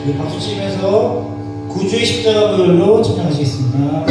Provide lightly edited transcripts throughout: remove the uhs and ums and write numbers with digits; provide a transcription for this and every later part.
우리 박수 치면서 구주의 십자가 보혈로 찬양하시겠습니다.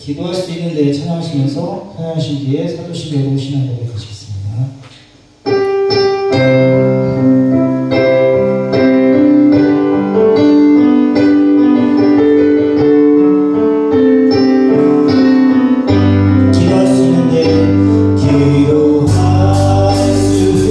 기도할 수 있는데 찬양하시면서 찬양하신 뒤에 사도신경으로 신앙고백 하시겠습니다. 기도할 수 있는데 기도할 수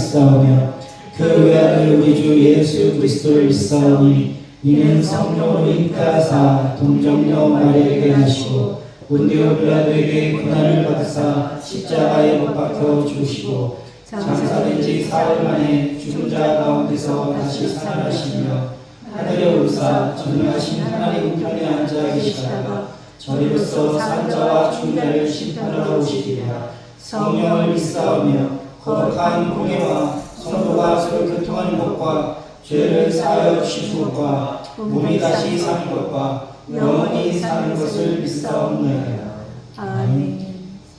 믿사오며 그 외아들 우리 주 예수 그리스도를 믿사오니 이는 성령으로 잉태하사 동정녀 마리아에게 나시고 본디오 빌라도에게 고난을 받으사 십자가에 못 박혀 죽으시고 장사된 지 사흘 만에 죽은 자 가운데서 다시 살아나시며 하늘에 오르사 전능하신 하나님 우편에 앉아 계시다가 저희로서 산 자와 죽은 자를 심판하러 오시리라. 성령을 믿사오며 거룩한 공예와 성도가 서로 교통하는 것과 죄를 사하여 주신 것과 몸이 다시 사는 것과 영원히 사는 것을 믿사옵나이다. 아멘.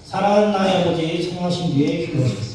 사랑하는 나의 아버지 청하신 뒤에 기도하시겠습니다.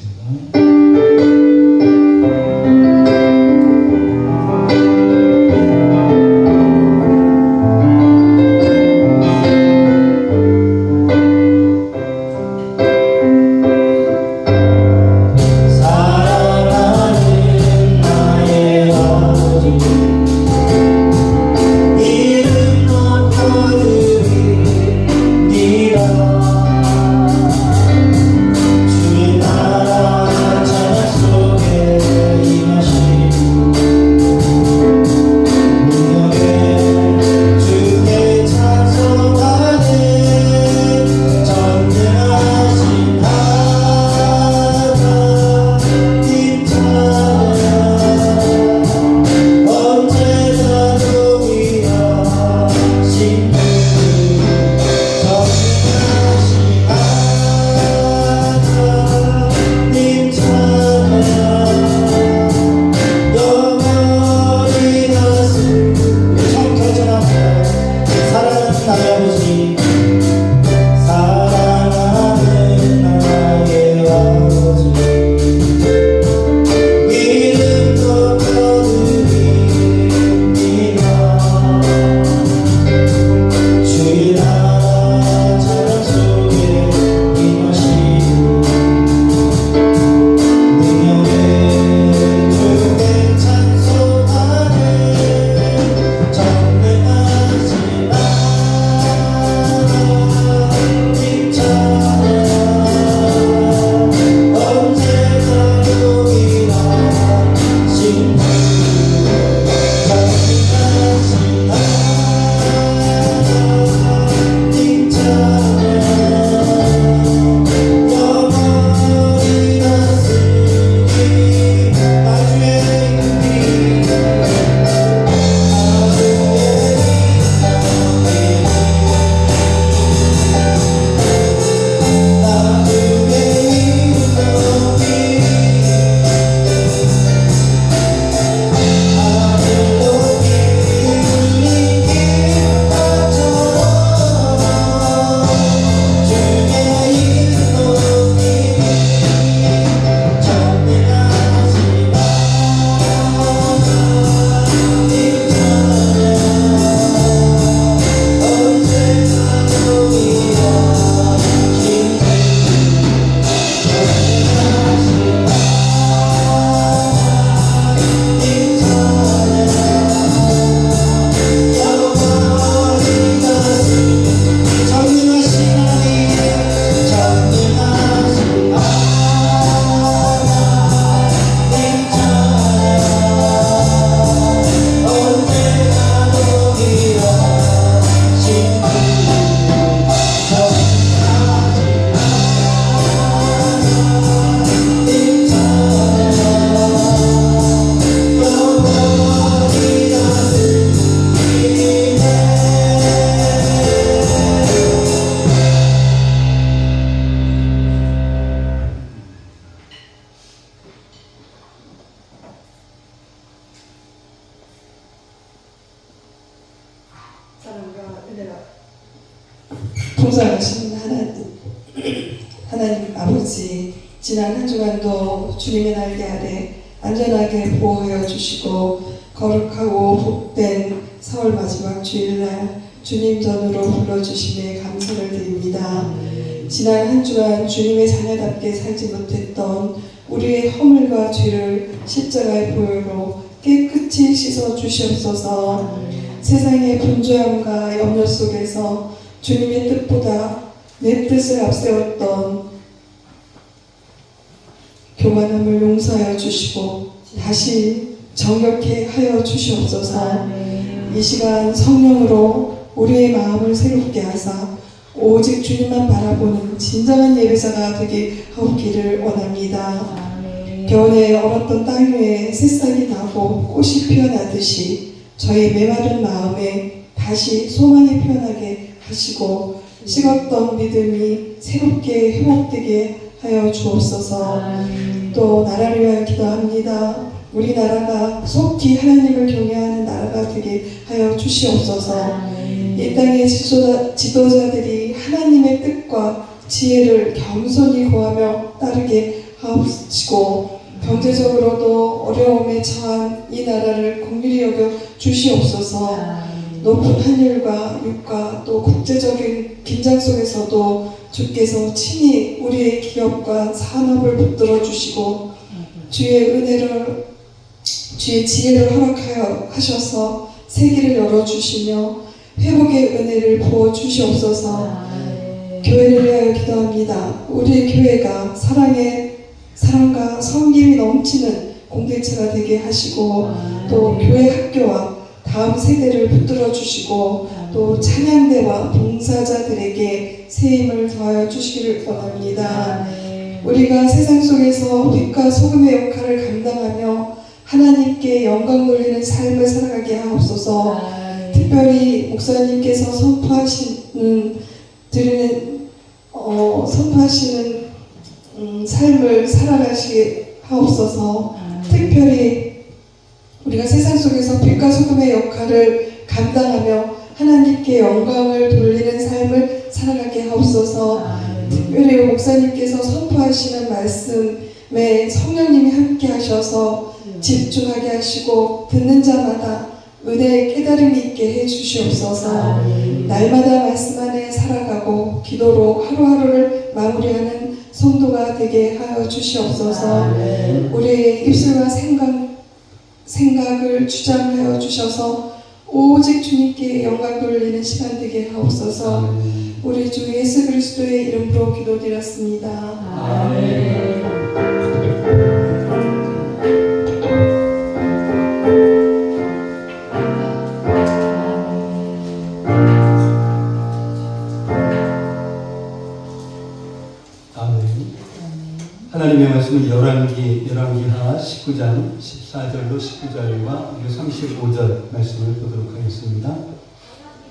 사랑과 은혜가 풍성하신 하나님 아버지, 지난 한 주간도 주님의 날개 아래 안전하게 보호하여 주시고 거룩하고 복된 4월 마지막 주일날 주님 전으로 불러주심에 감사를 드립니다. 지난 한 주간 주님의 자녀답게 살지 못했던 우리의 허물과 죄를 십자가의 보혈로 깨끗이 씻어 주시옵소서. 세상의 분주함과 염려 속에서 주님의 뜻보다 내 뜻을 앞세웠던 교만함을 용서하여 주시고 다시 정결케 하여 주시옵소서. 이 시간 성령으로 우리의 마음을 새롭게 하사 오직 주님만 바라보는 진정한 예배자가 되게 하옵기를 원합니다. 겨울에 얼었던 땅 위에 새싹이 나고 꽃이 피어나듯이 저희 메마른 마음에 다시 소망이 피어나게 하시고 식었던 믿음이 새롭게 회복되게 하여 주옵소서. 또 나라를 위하여 기도합니다. 우리나라가 속히 하나님을 경외하는 나라가 되게 하여 주시옵소서. 이 땅의 지도자들이 하나님의 뜻과 지혜를 겸손히 구하며 따르게 하옵시고 경제적으로도 어려움에 처한 이 나라를 긍휼히 여겨 주시옵소서. 높은 환율과 유가 또 국제적인 긴장 속에서도 주께서 친히 우리의 기업과 산업을 붙들어 주시고 주의 은혜를 주의 지혜를 허락하여 하셔서 세계를 열어 주시며 회복의 은혜를 부어 주시옵소서. 교회를 위하여 기도합니다. 우리의 교회가 사랑과 섬김이 넘치는 공동체가 되게 하시고 또 교회 학교와 다음 세대를 붙들어 주시고 또 찬양대와 봉사자들에게 세임을 더하여 주시기를 원합니다. 우리가 세상 속에서 빛과 소금의 역할을 감당하며 하나님께 영광 돌리는 삶을 살아가게 하옵소서. 특별히 목사님께서 선포하시는 삶을 살아가시게 하옵소서. 특별히 우리가 세상 속에서 빛과 소금의 역할을 감당하며 하나님께 영광을 돌리는 삶을 살아가게 하옵소서. 특별히 목사님께서 선포하시는 말씀에 성령님이 함께 하셔서 집중하게 하시고 듣는 자마다 은혜의 깨달음이 있게 해주시옵소서. 날마다 말씀 안에 살아가고 기도로 하루하루를 마무리하는 성도가 되게 하여 주시옵소서. 우리의 입술과 생각을 주장하여 주셔서 오직 주님께 영광 돌리는 시간 되게 하옵소서. 우리 주 예수 그리스도의 이름으로 기도드렸습니다. 아멘. 하나님의 말씀은 열왕기하 19장 14절로 19절과 35절 말씀을 보도록 하겠습니다.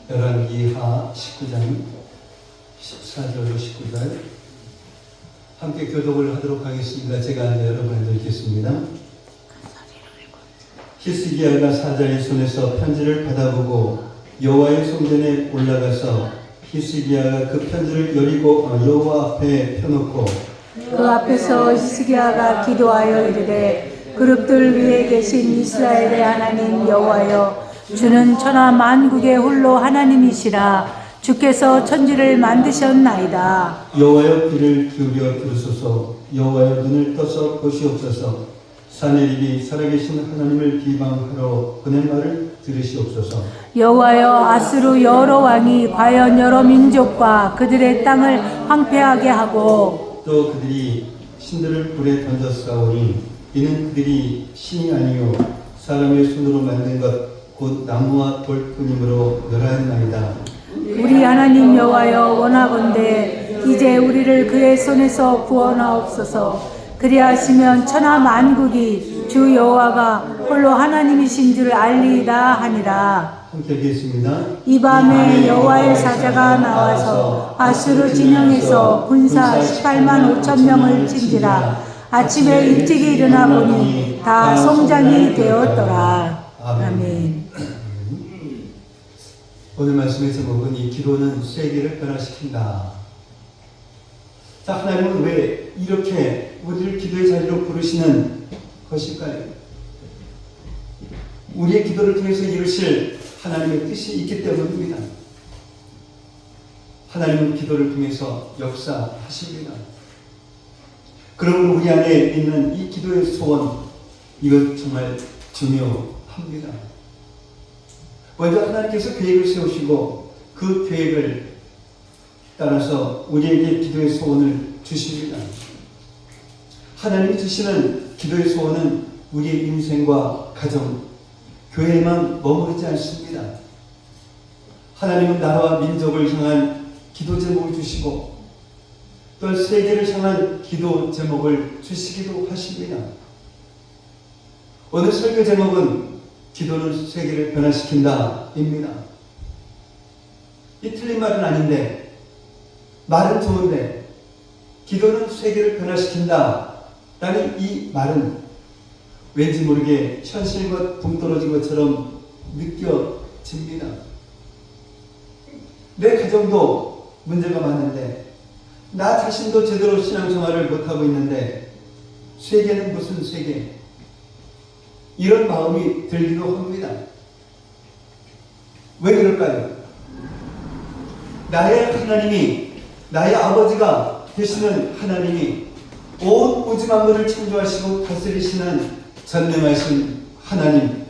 열왕기하 19장 14절로 19절 함께 교독을 하도록 하겠습니다. 제가 여러분을 읽겠습니다. 히스기야가 사자의 손에서 편지를 받아보고 여호와의 성전에 올라가서 히스기야가 그 편지를 열고 여호와 앞에 펴놓고 그 앞에서 히스기야가 기도하여 이르되 그룹들 위에 계신 이스라엘의 하나님 여호와여, 주는 천하 만국의 홀로 하나님이시라. 주께서 천지를 만드셨나이다. 여호와여, 귀를 기울여 들으소서. 여호와여, 눈을 떠서 보시옵소서. 사내립이 살아계신 하나님을 비방하러 보낸 말을 들으시옵소서. 여호와여, 아수르 여러 왕이 과연 여러 민족과 그들의 땅을 황폐하게 하고 또 그들이 신들을 불에 던졌사오니 이는 그들이 신이 아니요 사람의 손으로 만든 것 곧 나무와 돌뿐이므로 멸하였나이다. 우리 하나님 여호와여, 원하건대 이제 우리를 그의 손에서 구원하옵소서. 그리하시면 천하 만국이 주 여호와가 홀로 하나님이신 줄 알리이다 하니라. 함께 읽겠습니다. 이 밤에 여호와의 사자가 나와서 아수르 진영에서 군사 18만 5천 명을 찐지라. 아침에 일찍이 일어나 보니 다 송장이 되었더라. 아멘. 오늘 말씀의 제목은 이 기도는 세계를 변화시킨다. 자, 하나님은 왜 이렇게 우리를 기도의 자리로 부르시는 것일까요? 우리의 기도를 통해서 이루실 하나님의 뜻이 있기 때문입니다. 하나님은 기도를 통해서 역사하십니다. 그러므로 우리 안에 있는 이 기도의 소원, 이것 정말 중요합니다. 먼저 하나님께서 계획을 세우시고 그 계획을 따라서 우리에게 기도의 소원을 주십니다. 하나님이 주시는 기도의 소원은 우리의 인생과 가정, 교회에만 머무르지 않습니다. 하나님은 나라와 민족을 향한 기도 제목을 주시고 또 세계를 향한 기도 제목을 주시기도 하십니다. 오늘 설교 제목은 기도는 세계를 변화시킨다 입니다. 이 틀린 말은 아닌데, 말은 좋은데 기도는 세계를 변화시킨다 라는 이 말은 왠지 모르게 현실과 동떨어진 것처럼 느껴집니다. 내 가정도 문제가 많은데, 나 자신도 제대로 신앙생활을 못하고 있는데 세계는 무슨 세계? 이런 마음이 들기도 합니다. 왜 그럴까요? 나의 하나님이, 나의 아버지가 되시는 하나님이 온 우주 만물을 창조하시고 다스리시는 전능하신 하나님,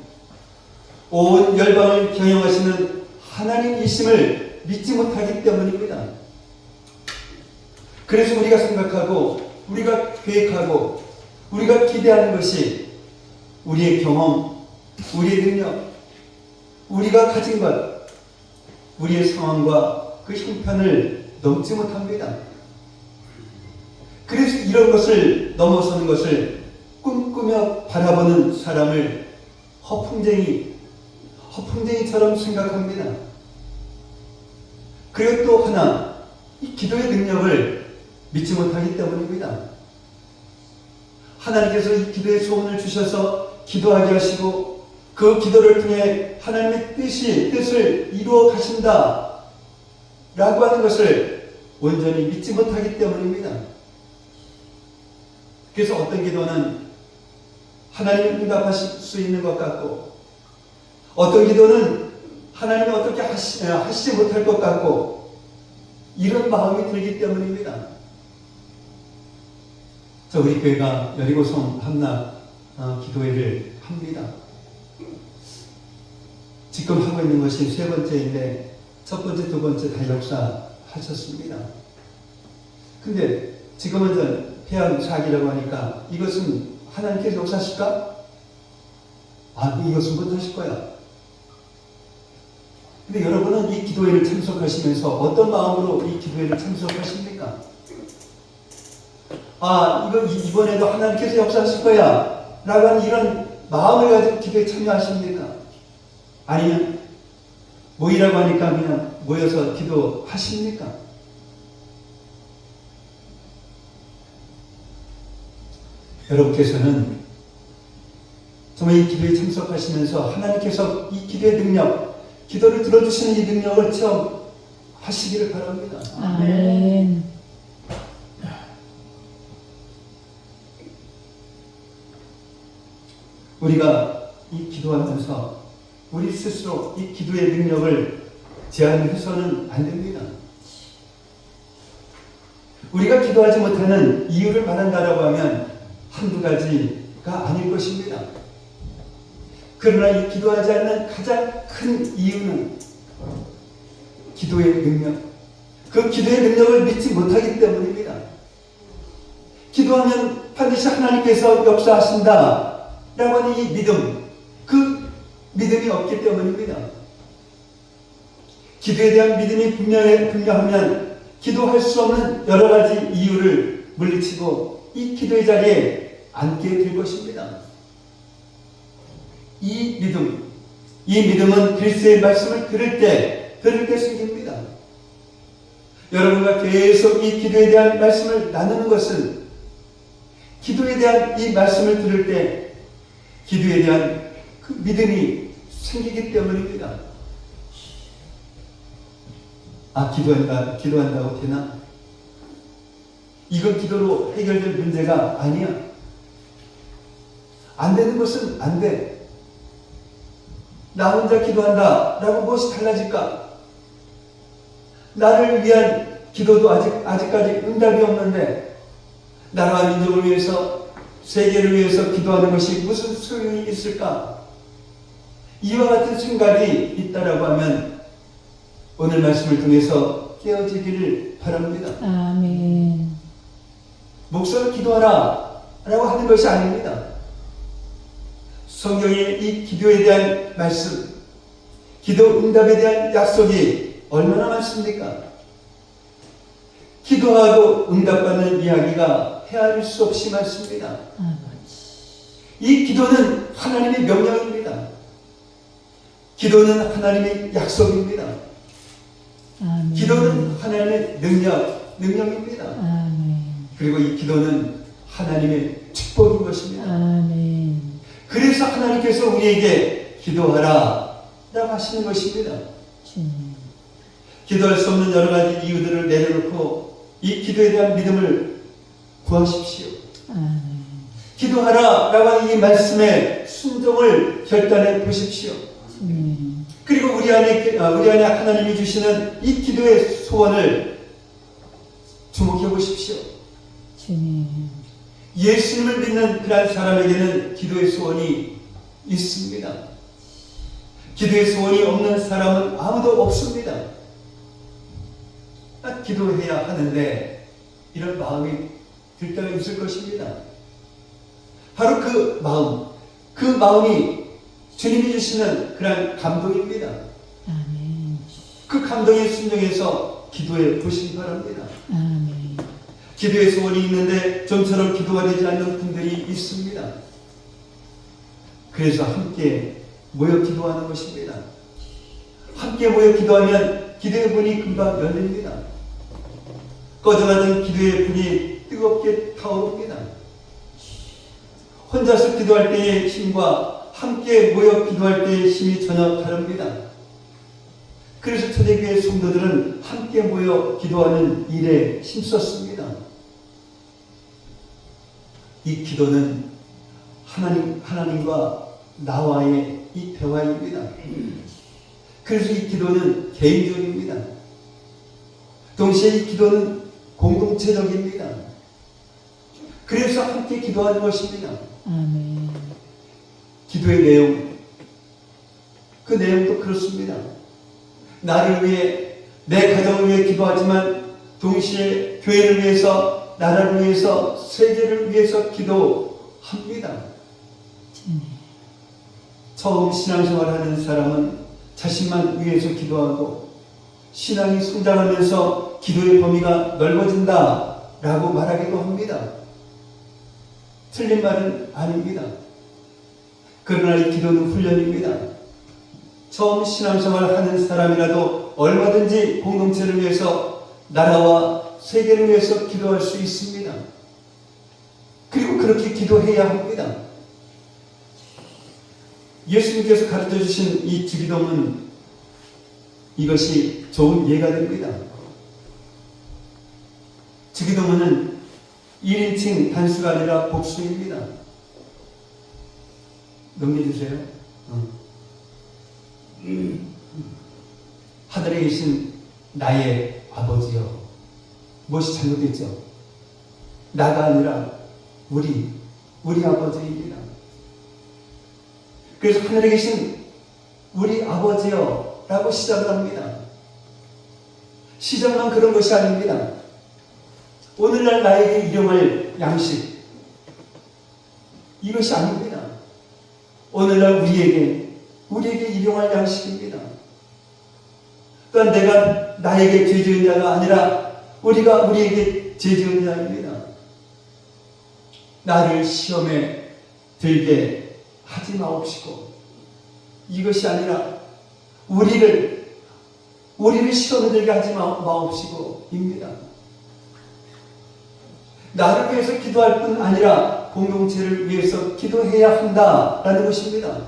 온 열방을 경영하시는 하나님이심을 믿지 못하기 때문입니다. 그래서 우리가 생각하고, 우리가 계획하고, 우리가 기대하는 것이 우리의 경험, 우리의 능력, 우리가 가진 것, 우리의 상황과 그 형편을 넘지 못합니다. 그래서 이런 것을 넘어서는 것을 꿈꾸며 바라보는 사람을 허풍쟁이처럼 생각합니다. 그리고 또 하나, 이 기도의 능력을 믿지 못하기 때문입니다. 하나님께서 이 기도의 소원을 주셔서 기도하게 하시고 그 기도를 통해 하나님의 뜻을 이루어 가신다 라고 하는 것을 온전히 믿지 못하기 때문입니다. 그래서 어떤 기도는 하나님이 응답하실 수 있는 것 같고, 어떤 기도는 하나님이 어떻게 하시지 못할 것 같고, 이런 마음이 들기 때문입니다. 우리 교회가 여리고성 함락 기도회를 합니다. 지금 하고 있는 것이 세 번째인데, 첫 번째, 두 번째 다 역사하셨습니다. 근데 지금은 폐암 사기라고 하니까 이것은 하나님께서 역사하실까? 이것은 못하실 거야. 근데 여러분은 이 기도회를 참석하시면서 어떤 마음으로 이 기도회를 참석하십니까? 이번에도 하나님께서 역사하실 거야 라고 하는 이런 마음을 가지고 기도에 참여하십니까? 아니면 모이라고 하니까 그냥 모여서 기도하십니까? 여러분께서는 정말 이 기도에 참석하시면서 하나님께서 이 기도의 능력, 기도를 들어주시는 이 능력을 체험하시기를 바랍니다. 아멘. 우리가 이 기도하면서 우리 스스로 이 기도의 능력을 제한해서는 안 됩니다. 우리가 기도하지 못하는 이유를 말한다라고 하면 한두 가지가 아닐 것입니다. 그러나 이 기도하지 않는 가장 큰 이유는 기도의 능력, 그 기도의 능력을 믿지 못하기 때문입니다. 기도하면 반드시 하나님께서 역사하신다 라고 하는 이 믿음, 그 믿음이 없기 때문입니다. 기도에 대한 믿음이 분명하면 기도할 수 없는 여러 가지 이유를 물리치고 이 기도의 자리에 앉게 될 것입니다. 이 믿음은 그리스도의 말씀을 들을 때 생깁니다. 여러분과 계속 이 기도에 대한 말씀을 나누는 것은 기도에 대한 이 말씀을 들을 때 기도에 대한 그 믿음이 생기기 때문입니다. 기도한다고 되나? 이건 기도로 해결될 문제가 아니야. 안 되는 것은 안 돼. 나 혼자 기도한다 라고 무엇이 달라질까? 나를 위한 기도도 아직까지 응답이 없는데 나라와 민족을 위해서, 세계를 위해서 기도하는 것이 무슨 소용이 있을까? 이와 같은 생각이 있다라고 하면 오늘 말씀을 통해서 깨어지기를 바랍니다. 아멘. 목사는 기도하라 라고 하는 것이 아닙니다. 성경의 이 기도에 대한 말씀, 기도 응답에 대한 약속이 얼마나 많습니까? 기도하고 응답받는 이야기가 헤아릴 수 없이 많습니다. 이 기도는 하나님의 명령입니다. 기도는 하나님의 약속입니다. 아멘. 기도는 하나님의 능력입니다. 아멘. 그리고 이 기도는 하나님의 축복인 것입니다. 아멘. 그래서 하나님께서 우리에게 기도하라 라고 하시는 것입니다. 주님. 기도할 수 없는 여러 가지 이유들을 내려놓고 이 기도에 대한 믿음을 구하십시오. 아멘. 기도하라 라고 하는 이 말씀에 순종을 결단해 보십시오. 주님. 그리고 우리 안에 하나님이 주시는 이 기도의 소원을 주목해 보십시오. 주님. 예수님을 믿는 그런 사람에게는 기도의 소원이 있습니다. 기도의 소원이 없는 사람은 아무도 없습니다. 기도해야 하는데 이런 마음이 들 때가 있을 것입니다. 바로 그 마음이 주님이 주시는 그런 감동입니다. 아멘. 그 감동에 순종해서 기도해 보시기 바랍니다. 아멘. 기도의 소원이 있는데 좀처럼 기도가 되지 않는 분들이 있습니다. 그래서 함께 모여 기도하는 것입니다. 함께 모여 기도하면 기도의 문이 금방 열립니다. 꺼져가던 기도의 불이 뜨겁게 타오릅니다. 혼자서 기도할 때의 힘과 함께 모여 기도할 때의 힘이 전혀 다릅니다. 그래서 초대교회 성도들은 함께 모여 기도하는 일에 힘썼습니다. 이 기도는 하나님과 나와의 이 대화입니다. 그래서 이 기도는 개인적입니다. 동시에 이 기도는 공동체적입니다. 그래서 함께 기도하는 것입니다. 아멘. 기도의 내용, 그 내용도 그렇습니다. 나를 위해, 내 가정을 위해 기도하지만 동시에 교회를 위해서, 나라를 위해서, 세계를 위해서 기도합니다. 처음 신앙생활하는 사람은 자신만 위해서 기도하고 신앙이 성장하면서 기도의 범위가 넓어진다 라고 말하기도 합니다. 틀린 말은 아닙니다. 그러나 이 기도는 훈련입니다. 처음 신앙생활을 하는 사람이라도 얼마든지 공동체를 위해서, 나라와 세계를 위해서 기도할 수 있습니다. 그리고 그렇게 기도해야 합니다. 예수님께서 가르쳐 주신 이 주기도문, 이것이 좋은 예가 됩니다. 주기도문은 1인칭 단수가 아니라 복수입니다. 넘겨주세요. 하늘에 계신 나의 아버지여. 무엇이 잘못됐죠? 나가 아니라 우리 아버지입니다. 그래서 하늘에 계신 우리 아버지여 라고 시작을 합니다. 시작만 그런 것이 아닙니다. 오늘날 나에게 일용할 양식, 이것이 아닙니다. 오늘날 우리에게 일용할 양식입니다. 또한 내가 나에게 죄 지은 자가 아니라 우리가 우리에게 죄 지은 자입니다. 나를 시험에 들게 하지 마옵시고, 이것이 아니라 우리를 시험에 들게 하지 마옵시고입니다. 나를 위해서 기도할 뿐 아니라 공동체를 위해서 기도해야 한다라는 것입니다.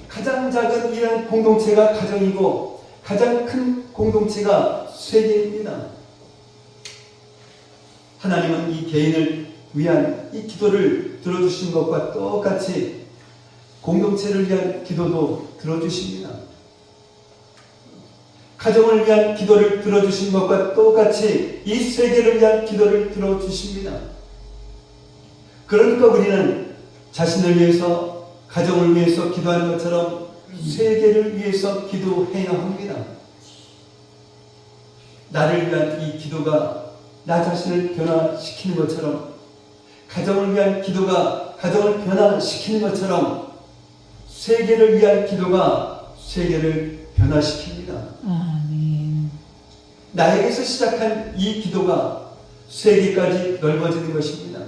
가장 작은 이런 공동체가 가정이고 가장 큰 공동체가 세계입니다. 하나님은 이 개인을 위한 이 기도를 들어주신 것과 똑같이 공동체를 위한 기도도 들어주십니다. 가정을 위한 기도를 들어주신 것과 똑같이 이 세계를 위한 기도를 들어주십니다. 그러니까 우리는 자신을 위해서, 가정을 위해서 기도하는 것처럼 세계를 위해서 기도해야 합니다. 나를 위한 이 기도가 나 자신을 변화시키는 것처럼 가정을 위한 기도가 가정을 변화시키는 것처럼 세계를 위한 기도가 세계를 변화시킵니다. 아멘. 나에게서 시작한 이 기도가 세계까지 넓어지는 것입니다.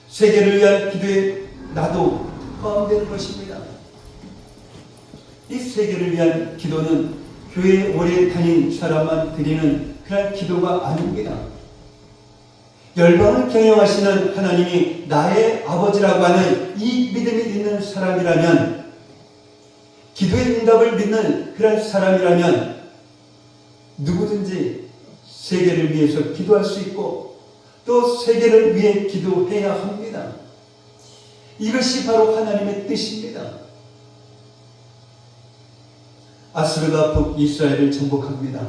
세계를 위한 기도에 나도 포함되는 것입니다. 이 세계를 위한 기도는 교회에 오래 다닌 사람만 드리는 그런 기도가 아닙니다. 열방을 경영하시는 하나님이 나의 아버지라고 하는 이 믿음이 있는 사람이라면, 기도의 응답을 믿는 그런 사람이라면 누구든지 세계를 위해서 기도할 수 있고 또 세계를 위해 기도해야 합니다. 이것이 바로 하나님의 뜻입니다. 아수르가 북이스라엘을 정복합니다.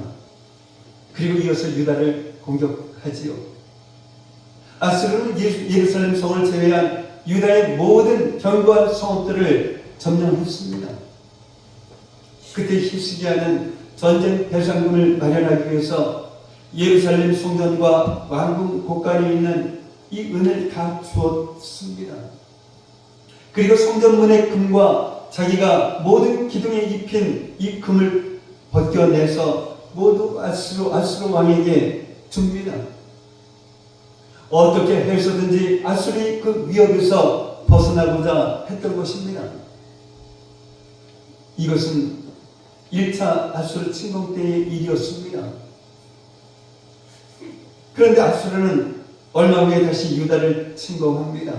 그리고 이어서 유다를 공격하지요. 아수르는 예루살렘 성을 제외한 유다의 모든 견고한 성읍들을 점령했습니다. 그때 히스기야는 전쟁 배상금을 마련하기 위해서 예루살렘 성전과 왕궁 곳간에 있는 이 은을 다 주었습니다. 그리고 성전문의 금과 자기가 모든 기둥에 입힌 이 금을 벗겨내서 모두 아수르 왕에게 줍니다. 어떻게 해서든지 아수르의 그 위협에서 벗어나고자 했던 것입니다. 이것은 1차 아수르 침공 때의 일이었습니다. 그런데 아수르는 얼마 후에 다시 유다를 침공합니다.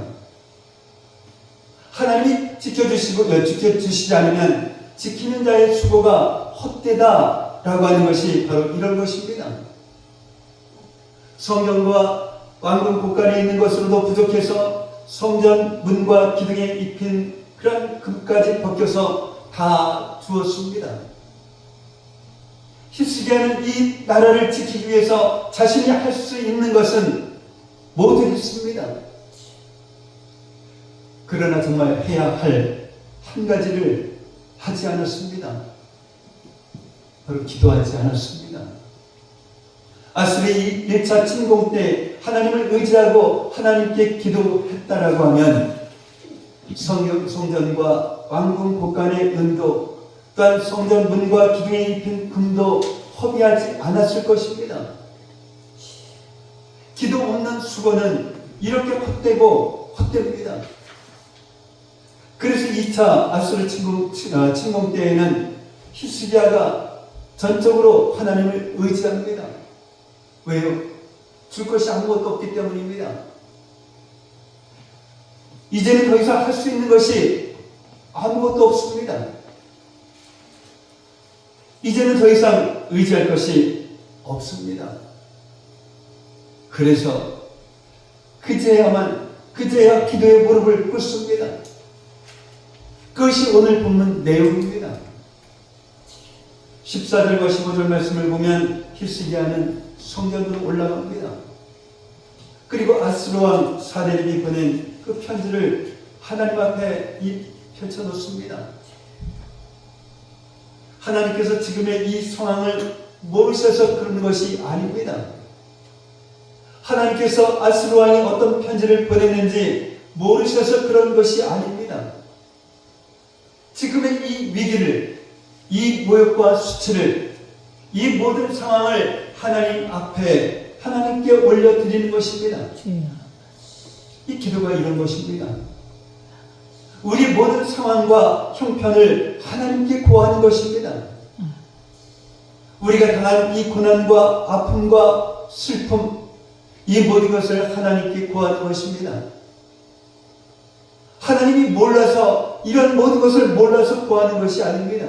하나님이 지켜주시지 않으면 지키는 자의 수고가 헛되다라고 하는 것이 바로 이런 것입니다. 성전과 왕궁 곳간에 있는 것으로도 부족해서 성전 문과 기둥에 입힌 그런 금까지 벗겨서 다 주었습니다. 히스기야는 이 나라를 지키기 위해서 자신이 할 수 있는 것은 모두 했습니다. 그러나 정말 해야 할 한 가지를 하지 않았습니다. 바로 기도하지 않았습니다. 아수르의 1차 침공 때 하나님을 의지하고 하나님께 기도했다라고 하면 성전과 왕궁 곳간의 은도, 또한 성전 문과 기둥에 입힌 금도 허비하지 않았을 것입니다. 기도 없는 수고는 이렇게 헛되고 헛됩니다. 그래서 2차 아수르 침공 때에는 히스기야가 전적으로 하나님을 의지합니다. 왜요? 줄 것이 아무것도 없기 때문입니다. 이제는 더 이상 할 수 있는 것이 아무것도 없습니다. 이제는 더 이상 의지할 것이 없습니다. 그래서 그제야 기도의 무릎을 꿇습니다. 그것이 오늘 본문 내용입니다. 14절과 15절 말씀을 보면 히스기야는 성전으로 올라갑니다. 그리고 아수르 왕 사데립이 보낸 그 편지를 하나님 앞에 펼쳐놓습니다. 하나님께서 지금의 이 상황을 모르셔서 그러는 것이 아닙니다. 하나님께서 아수르 왕이 어떤 편지를 보냈는지 모르셔서 그런 것이 아닙니다. 지금의 이 위기를, 이 모욕과 수치를, 이 모든 상황을 하나님 앞에 하나님께 올려드리는 것입니다. 이 기도가 이런 것입니다. 우리 모든 상황과 형편을 하나님께 고하는 것입니다. 우리가 당한 이 고난과 아픔과 슬픔, 이 모든 것을 하나님께 고하는 것입니다. 하나님이 몰라서, 이런 모든 것을 몰라서 고하는 것이 아닙니다.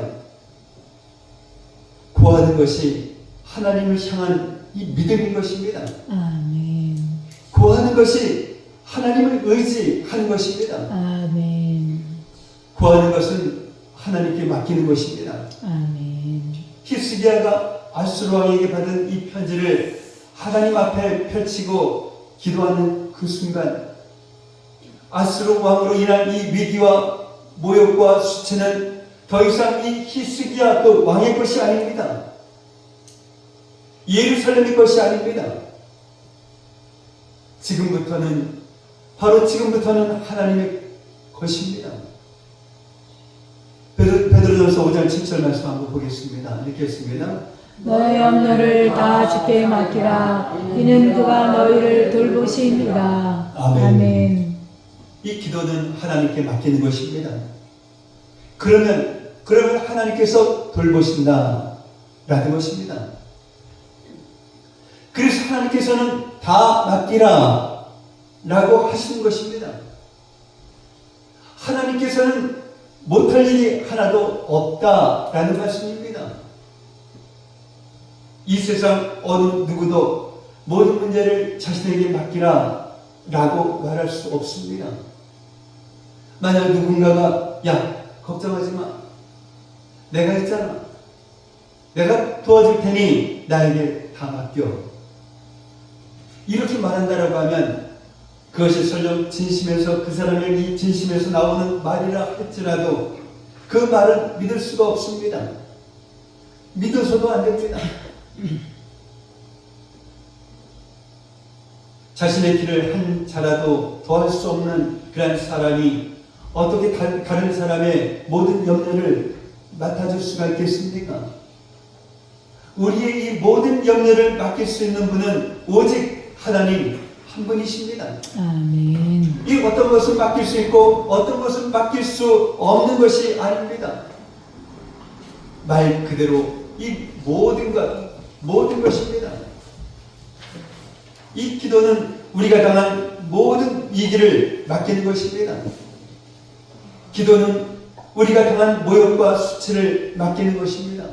고하는 것이 하나님을 향한 이 믿음인 것입니다. 아멘. 고하는 것이 하나님을 의지하는 것입니다. 아멘. 구하는 것은 하나님께 맡기는 것입니다. 아멘. 히스기야가 아수르 왕에게 받은 이 편지를 하나님 앞에 펼치고 기도하는 그 순간, 아수르 왕으로 인한 이 위기와 모욕과 수치는 더 이상 이 히스기야 그 왕의 것이 아닙니다. 예루살렘의 것이 아닙니다. 지금부터는 바로 지금부터는 하나님의 것입니다. 베드로전서 5장 7절 말씀 한번 보겠습니다. 읽겠습니다. 너의 염려를 다 주께 맡기라. 이는 그가 너희를 돌보시니라. 아멘. 아멘. 이 기도는 하나님께 맡기는 것입니다. 그러면 하나님께서 돌보신다 라는 것입니다. 그래서 하나님께서는 다 맡기라 라고 하시는 것입니다. 하나님께서는 못할 일이 하나도 없다라는 말씀입니다. 이 세상 어느 누구도 모든 문제를 자신에게 맡기라 라고 말할 수 없습니다. 만약 누군가가 야 걱정하지 마, 내가 있잖아, 내가 도와줄 테니 나에게 다 맡겨, 이렇게 말한다라고 하면 그것이 설령 진심에서 그 사람의 이 진심에서 나오는 말이라 할지라도 그 말은 믿을 수가 없습니다. 믿어서도 안 됩니다. 자신의 길을 한 자라도 더할 수 없는 그런 사람이 어떻게 다른 사람의 모든 염려를 맡아줄 수가 있겠습니까? 우리의 이 모든 염려를 맡길 수 있는 분은 오직 하나님 한 분이십니다. 아멘. 이 어떤 것은 맡길 수 있고 어떤 것은 맡길 수 없는 것이 아닙니다. 말 그대로 이 모든 것입니다. 이 기도는 우리가 당한 모든 위기를 맡기는 것입니다. 기도는 우리가 당한 모욕과 수치를 맡기는 것입니다.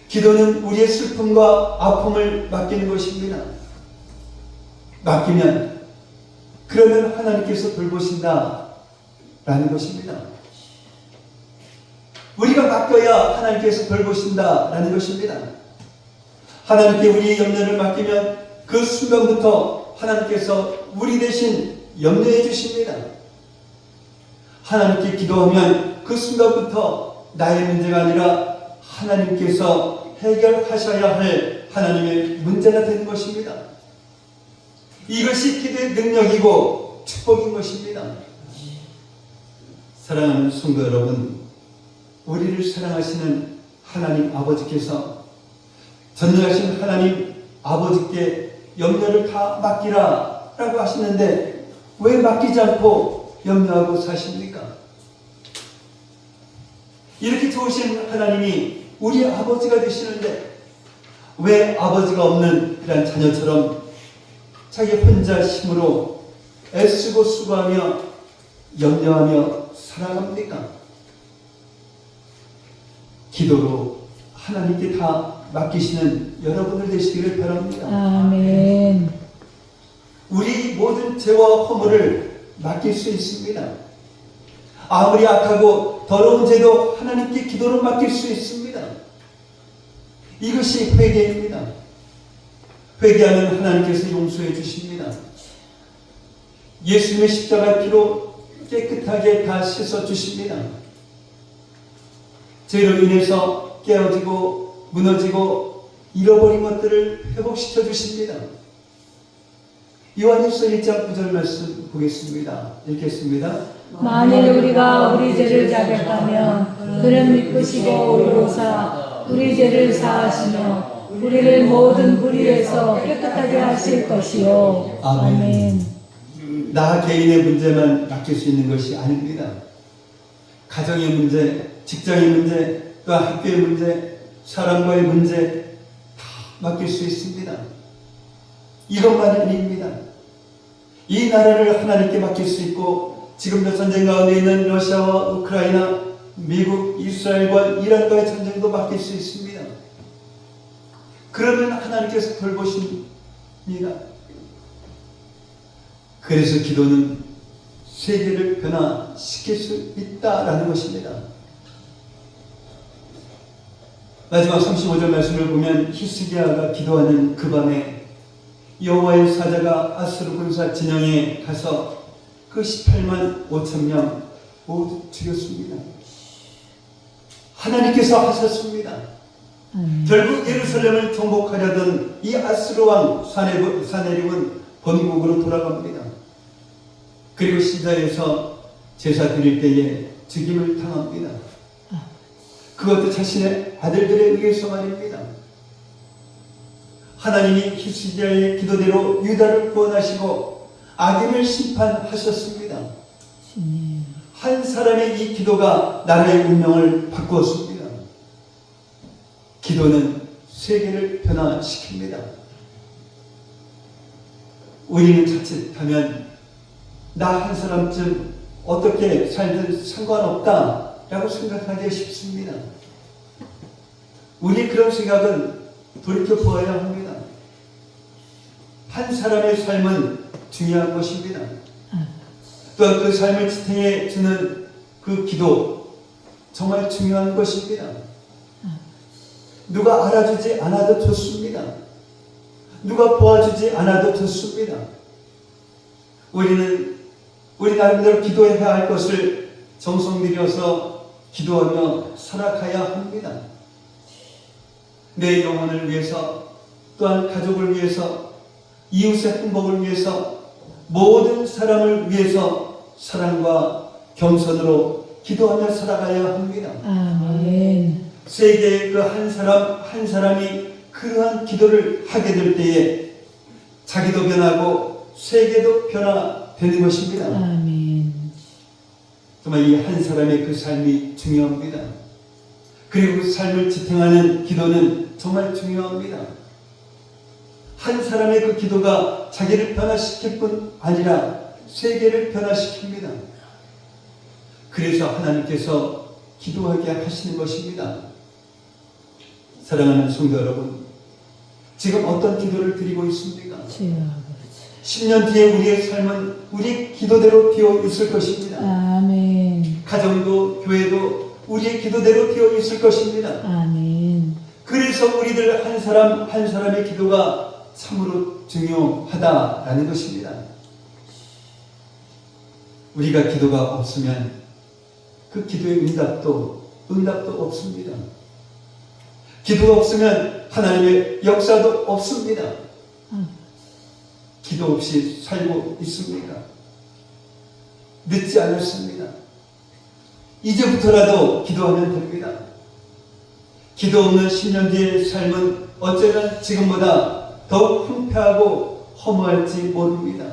기도는 우리의 슬픔과 아픔을 맡기는 것입니다. 맡기면 그러면 하나님께서 돌보신다 라는 것입니다. 우리가 맡겨야 하나님께서 돌보신다 라는 것입니다. 하나님께 우리의 염려를 맡기면 그 순간부터 하나님께서 우리 대신 염려해 주십니다. 하나님께 기도하면 그 순간부터 나의 문제가 아니라 하나님께서 해결하셔야 할 하나님의 문제가 되는 것입니다. 이것이 기도의 능력이고 축복인 것입니다. 사랑하는 성도 여러분, 우리를 사랑하시는 하나님 아버지께서 전능하신 하나님 아버지께 염려를 다 맡기라 라고 하시는데 왜 맡기지 않고 염려하고 사십니까? 이렇게 좋으신 하나님이 우리 아버지가 되시는데 왜 아버지가 없는 그런 자녀처럼 자기 혼자 힘으로 애쓰고 수고하며 염려하며 살아갑니까? 기도로 하나님께 다 맡기시는 여러분들 되시기를 바랍니다. 아멘. 우리 모든 죄와 허물을 맡길 수 있습니다. 아무리 악하고 더러운 죄도 하나님께 기도로 맡길 수 있습니다. 이것이 회개입니다. 회개하면 하나님께서 용서해 주십니다. 예수님의 십자가 피로 깨끗하게 다 씻어 주십니다. 죄로 인해서 깨어지고 무너지고 잃어버린 것들을 회복시켜 주십니다. 요한일서 1장 9절 말씀 보겠습니다. 읽겠습니다. 만일 우리가 우리 죄를 자백하면 그는 믿으시고 의로사 우리 죄를 사하시며 우리를 모든 불의에서 깨끗하게 하실 것이요. 아멘. 나 개인의 문제만 맡길 수 있는 것이 아닙니다. 가정의 문제, 직장의 문제, 또 학교의 문제, 사람과의 문제 다 맡길 수 있습니다. 이것만은 아닙니다. 이 나라를 하나님께 맡길 수 있고 지금도 전쟁 가운데 있는 러시아와 우크라이나, 미국, 이스라엘과 이란과의 전쟁도 맡길 수 있습니다. 그러면 하나님께서 돌보십니다. 그래서 기도는 세계를 변화시킬 수 있다라는 것입니다. 마지막 35절 말씀을 보면 히스기야가 기도하는 그 밤에 여호와의 사자가 아수르 군사 진영에 가서 그 18만 5천 명 모두 죽였습니다. 하나님께서 하셨습니다. 결국 예루살렘을 정복하려던 이 아수르 왕 사네립은 본국으로 돌아갑니다. 그리고 시자에서 제사 드릴 때에 죽임을 당합니다. 그것도 자신의 아들들에 의해서 말입니다. 하나님이 히스기야의 기도대로 유다를 구원하시고 악인을 심판하셨습니다. 한 사람의 이 기도가 나라의 운명을 바꾸었습니다. 기도는 세계를 변화시킵니다. 우리는 자칫하면 나 한 사람쯤 어떻게 살든 상관없다 라고 생각하기 쉽습니다. 우리 그런 생각은 돌이켜 보아야 합니다. 한 사람의 삶은 중요한 것입니다. 또한 그 삶을 지탱해 주는 그 기도 정말 중요한 것입니다. 누가 알아주지 않아도 좋습니다. 누가 도와주지 않아도 좋습니다. 우리는 우리 나름대로 기도해야 할 것을 정성 들여서 기도하며 살아가야 합니다. 내 영혼을 위해서, 또한 가족을 위해서, 이웃의 행복을 위해서, 모든 사람을 위해서 사랑과 겸손으로 기도하며 살아가야 합니다. 아멘. 세계의 그 한 사람 한 사람이 그러한 기도를 하게 될 때에 자기도 변하고 세계도 변화되는 것입니다. 아멘. 정말 이 한 사람의 그 삶이 중요합니다. 그리고 그 삶을 지탱하는 기도는 정말 중요합니다. 한 사람의 그 기도가 자기를 변화시킬 뿐 아니라 세계를 변화시킵니다. 그래서 하나님께서 기도하게 하시는 것입니다. 사랑하는 성도 여러분, 지금 어떤 기도를 드리고 있습니까? 10년 뒤에 우리의 삶은 우리 기도대로 되어 있을 것입니다. 아멘. 가정도 교회도 우리의 기도대로 되어 있을 것입니다. 아멘. 그래서 우리들 한 사람 한 사람의 기도가 참으로 중요하다라는 것입니다. 우리가 기도가 없으면 그 기도의 응답도 없습니다. 기도가 없으면 하나님의 역사도 없습니다. 기도 없이 살고 있습니까? 늦지 않았습니다. 이제부터라도 기도하면 됩니다. 기도 없는 10년 뒤의 삶은 어쩌면 지금보다 더욱 황폐하고 허무할지 모릅니다.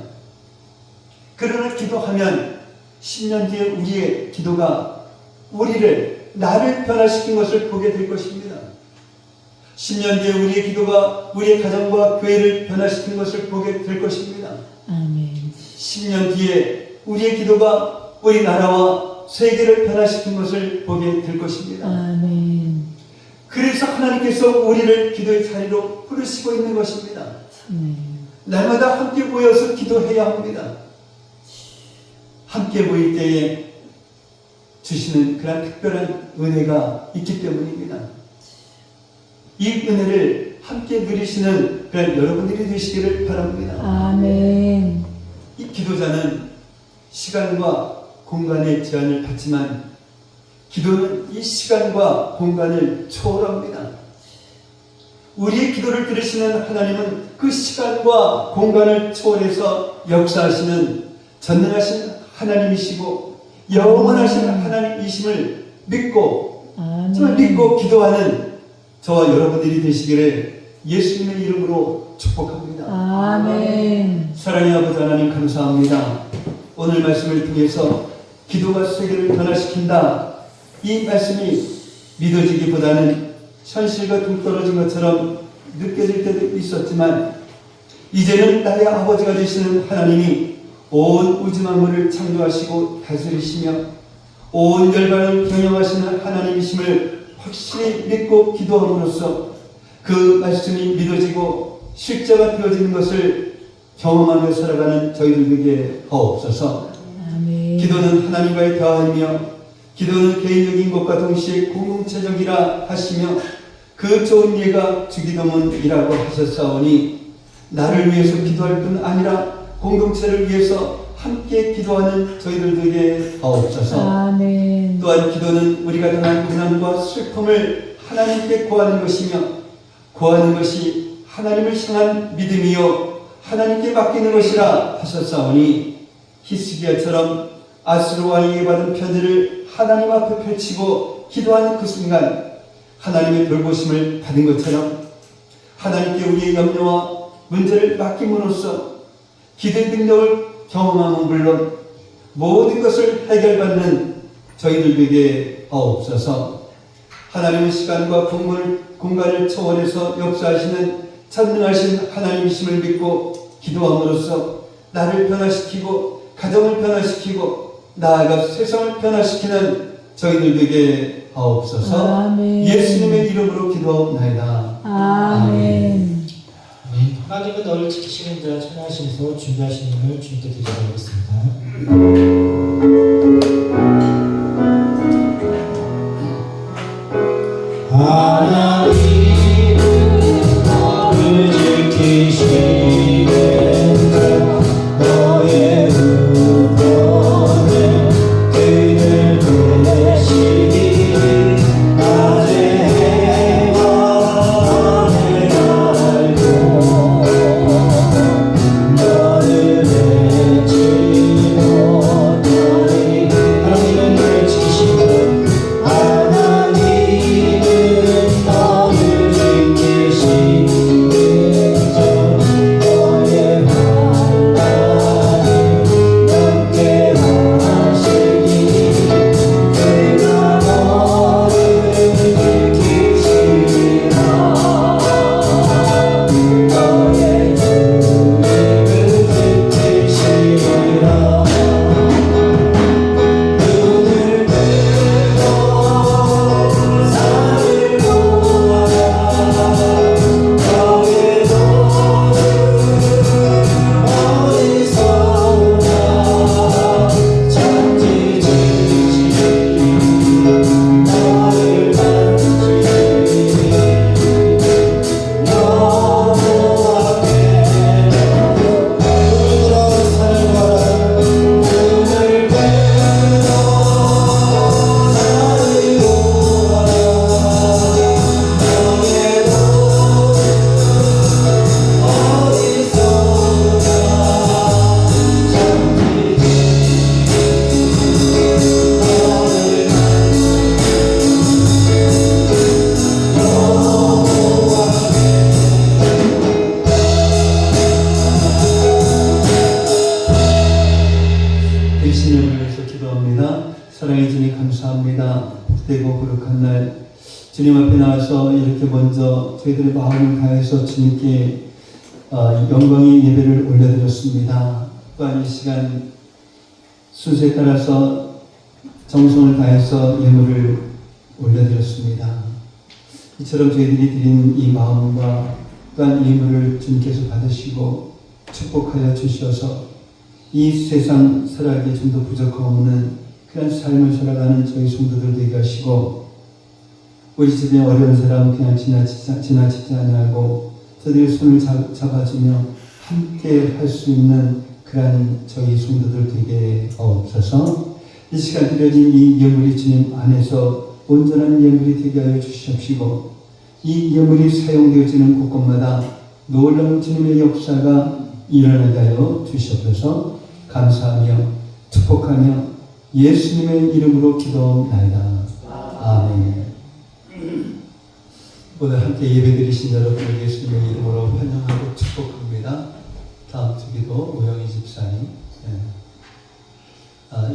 그러나 기도하면 10년 뒤에 우리의 기도가 나를 변화시킨 것을 보게 될 것입니다. 10년 뒤에 우리의 기도가 우리의 가정과 교회를 변화시킨 것을 보게 될 것입니다. 아멘. 10년 뒤에 우리의 기도가 우리 나라와 세계를 변화시킨 것을 보게 될 것입니다. 아멘. 그래서 하나님께서 우리를 기도의 자리로 부르시고 있는 것입니다. 날마다 함께 모여서 기도해야 합니다. 함께 모일 때에 주시는 그런 특별한 은혜가 있기 때문입니다. 이 은혜를 함께 누리시는 그런 여러분들이 되시기를 바랍니다. 아멘. 이 기도자는 시간과 공간의 제한을 받지만 기도는 이 시간과 공간을 초월합니다. 우리의 기도를 들으시는 하나님은 그 시간과 공간을 초월해서 역사하시는 전능하신 하나님이시고 영원하신 하나님이심을 믿고 정말 믿고 기도하는 저와 여러분들이 되시기를 예수님의 이름으로 축복합니다. 아멘. 사랑의 아버지 하나님 감사합니다. 오늘 말씀을 통해서 기도가 세계를 변화시킨다. 이 말씀이 믿어지기보다는 현실과 동떨어진 것처럼 느껴질 때도 있었지만 이제는 나의 아버지가 되시는 하나님이 온 우주 만물을 창조하시고 다스리시며 온 열방을 경영하시는 하나님이심을 확실히 믿고 기도함으로써 그 말씀이 믿어지고 실제가 되어지는 것을 경험하며 살아가는 저희들에게 하옵소서. 아멘. 기도는 하나님과의 대화이며 기도는 개인적인 것과 동시에 공동체적이라 하시며 그 좋은 예가 주기도문이라고 하셨사오니 나를 위해서 기도할 뿐 아니라 공동체를 위해서 함께 기도하는 저희들에게 하옵소서. 아멘. 또한 기도는 우리가 당한 고난과 슬픔을 하나님께 구하는 것이며 구하는 것이 하나님을 향한 믿음이요 하나님께 맡기는 것이라 하셨사오니 히스기야처럼 아수르 왕에게 받은 편지를 하나님 앞에 펼치고 기도하는 그 순간 하나님의 돌보심을 받은 것처럼 하나님께 우리의 염려와 문제를 맡김으로써 기도의 능력을 경험함은 물론 모든 것을 해결받는 저희들에게 없어서 하나님의 시간과 공간을 초월해서 역사하시는 전능하신 하나님이심을 믿고 기도함으로써 나를 변화시키고 가정을 변화시키고 나아가 세상을 변화시키는 저희들에게 하옵소서. 아멘. 예수님의 이름으로 기도하옵나이다. 아멘. 하나님은 너를 지키시는 자 천하시면서 준비하신 힘을 주님께 드리겠습니다. 하나님은 너를 지키시는 자 너의 의원을 그들 되시기 낮에 해와 밤을 알고 너를 잊지 못하리. 하나님은 너를 지키시는 하나님은 너를 지키시는 자 너의 환난을 넘게 하시니 그가 너를 지키시라. 너의 주님을 지키시라. 눈을 들어 산을 보아라. 너의 도는 어디서 오나. 천지지시 너를 만지니 너무 앞에 울어 살아라. 눈을 들어 산을 보아라. 너의 어디서 오나. 대신을 위해서 기도합니다. 사랑해 주님 감사합니다. 되고 거룩한 날 주님 앞에 나와서 이렇게 먼저 저희들의 마음을 다해서 주님께 영광의 예배를 올려드렸습니다. 또한 이 시간 순서에 따라서 정성을 다해서 예물을 올려드렸습니다. 이처럼 저희들이 드린 이 마음과 또한 예물을 주님께서 받으시고 축복하여 주셔서 이 세상 살아가기에 좀 더 부족함없는 그런 삶을 살아가는 저희 성도들 되게 하시고 우리 집에 어려운 사람 그냥 지나치지 아니하고 저들의 손을 잡아주며 함께 할 수 있는 그런 저희 성도들 되게 없어서 이 시간 드려진 이 예물이 주님 안에서 온전한 예물이 되게 하여 주시옵시고 이 예물이 사용되어지는 곳곳마다 놀라운 주님의 역사가 일어나게 하여 주시옵소서. 감사하며 축복하며 예수님의 이름으로 기도하옵나이다. 아멘. 오늘 함께 예배드리신 여러분을 예수님의 이름으로 환영하고 축복합니다. 다음 주기도 오영희 집사님.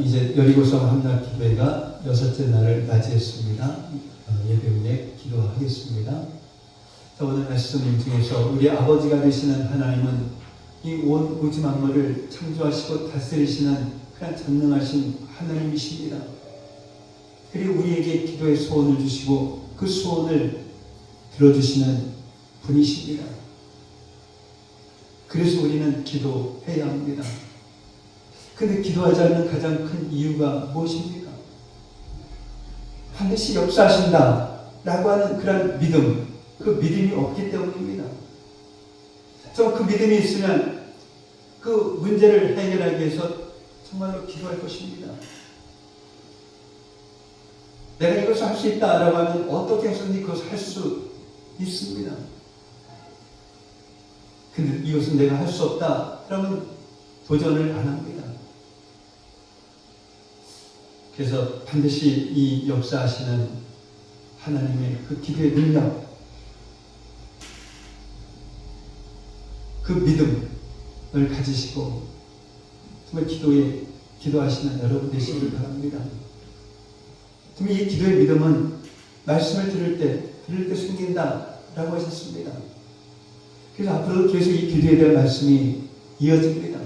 이제 여리고성 한날 기도회가 6째 날을 맞이했습니다. 예배 후에 기도하겠습니다. 자, 오늘 말씀 중에서 우리 아버지가 되시는 하나님은 이 온 우주 만물을 창조하시고 다스리시는 그런 전능하신 하나님이십니다. 그리고 우리에게 기도의 소원을 주시고 그 소원을 들어주시는 분이십니다. 그래서 우리는 기도해야 합니다. 그런데 기도하지 않는 가장 큰 이유가 무엇입니까? 반드시 역사하신다 라고 하는 그런 믿음, 그 믿음이 없기 때문입니다. 저 그 믿음이 있으면 그 문제를 해결하기 위해서 정말로 기도할 것입니다. 내가 이것을 할 수 있다라고 하면 어떻게 해서든지 그것을 할 수 있습니다. 근데 이것은 내가 할 수 없다 그러면 도전을 안 합니다. 그래서 반드시 이 역사하시는 하나님의 그 기도의 능력, 그 믿음을 가지시고 정말 기도하시는 여러분 되시길 바랍니다. 정말 이 기도의 믿음은 말씀을 들을 때 생긴다라고 하셨습니다. 그래서 앞으로도 계속 이 기도에 대한 말씀이 이어집니다.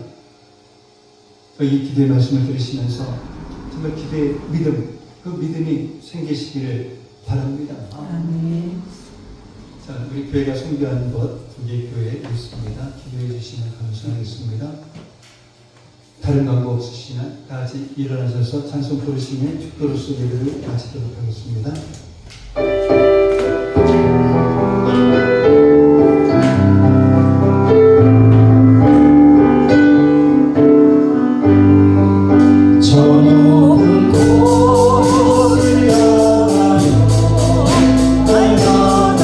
이 기도의 말씀을 들으시면서 정말 기도의 믿음, 그 믿음이 생기시기를 바랍니다. 아멘. 자, 우리 교회가 선교하는 곳 두 개의 교회 있습니다. 기도해 주시면 감사하겠습니다. 다른 광고 없으시면 다 같이 일어나셔서 찬송 부르시며 축도로서 예배를 마치도록 하겠습니다. 저 높은 곳을 향하여 날마다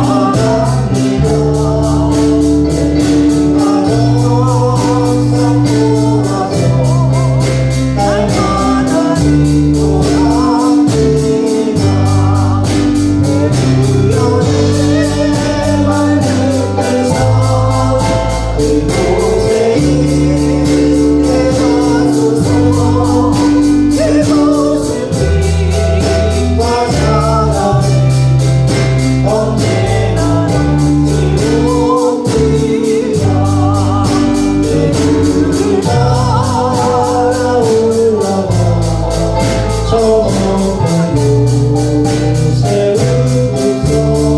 나아갑니다. 날마다 기도합니다. 주여내만 느껴서 그곳에 있게 하소서. 그곳을 빛과 사랑이 언제나 넘치옵니다. 내 주를 따라 올라가 저 높은 곳에 우고서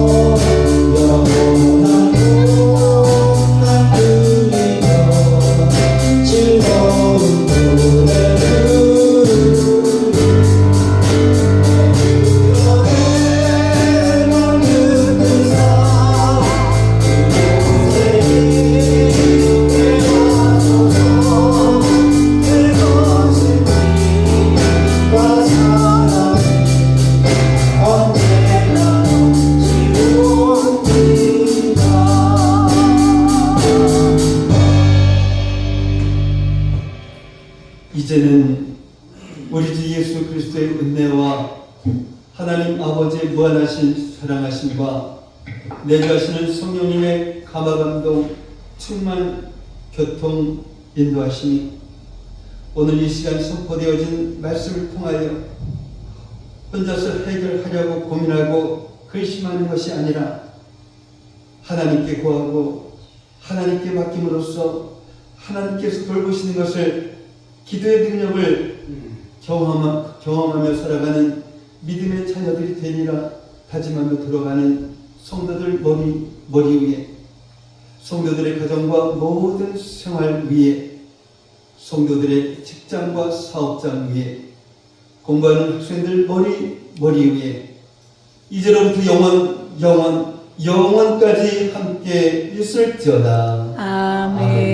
영원한 꿈만 그리며 즐거운 노래를 주여내만 느끼사 그곳에 있게 하소서. 그것은 빛과 사랑이 언제나 넘치옵니다. 이제는 우리 주 예수 그리스도의 은혜와 하나님 아버지의 무한하신 사랑하심과 내주하시는 성령님의 감화감동 충만 교통 인도하심이 오늘 이 시간 선포되어진 말씀을 통하여 혼자서 해결하려고 고민하고 근심하는 것이 아니라 하나님께 구하고 하나님께 맡김으로써 하나님께서 돌보시는 것을 기도의 능력을 경험하며 살아가는 믿음의 자녀들이 되리라 다짐하며 들어가는 성도들 머리 위에, 성도들의 가정과 모든 생활 위에, 성도들의 직장과 사업장 위에, 공부하는 학생들 머리 위에 이제로부터 영원까지 함께 있을지어다. 아멘.